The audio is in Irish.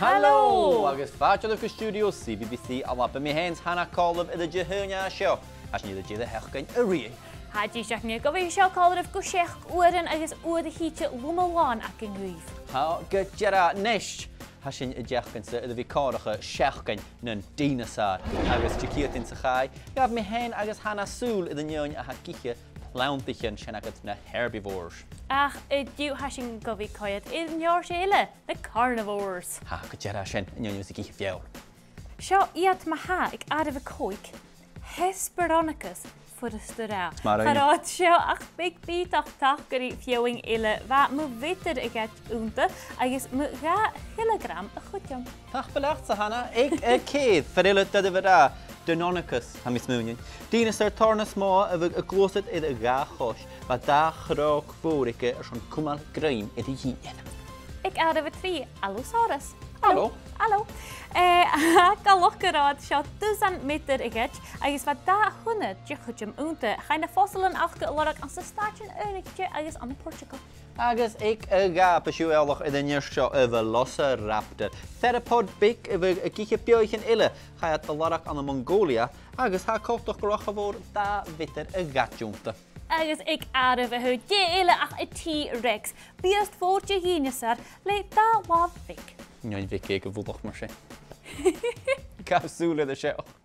Hello! Agus fáideal go studio CBBC ALBA mi héins Hannah Calum in the Dìneasaran as ní the heachcain a rí. Hadí seach ní go bhí Seo Calum go seach uan agus uad a híte lumáin ac yn gríomh. Ha go deara neist ha sin I deachcain sa the bhí cáracha Seachdain nan Dìneasar agus tícíotain sa chai. Gab mi héin agus Hannah súl I the neon a ha giche plauntichen sin agad na herbivores. Ach, dú hasin go bhí coiad I neor séile, the carnivorous. Ha go deara sin neon was giche feòil. Seo iad maha ag adamh a Còig Criomagan for the stura. Parát seo ach big bhith ach gurí feoing ile bha mu bhithir I gceist únta agus mu 2 kilogram a chuteam. Tach belacht sa Hannah, ag céad farile da bhra Dinosaur ha mis múin. Dinosaur tarna smá a bh a glósad I a gachos, ba da chrog fórike son cumal graim I the híin. Ag adamh a 3 allosaurus. Hallo. Hallo. Galocharrachadh seo 200 meter I gceist agus bha 200 de chuteam únta chaine fósilan achta lorach an sa stáitsin uirigte agus an Portugal. Agus ag ga pasiúach I the nearseo a velociraptor. Theropod big a bh a giche beoichin ile chaiad a lorach an Mongolia agus ha cóchtach goracha bhór da vitar a gatúnta. Agus ag adamh a thu déile ach a T-Rex. Bíast fórte dìneasar le da lá vic. Nein vic ag a bhúlach mar sé. Cá súla a seo.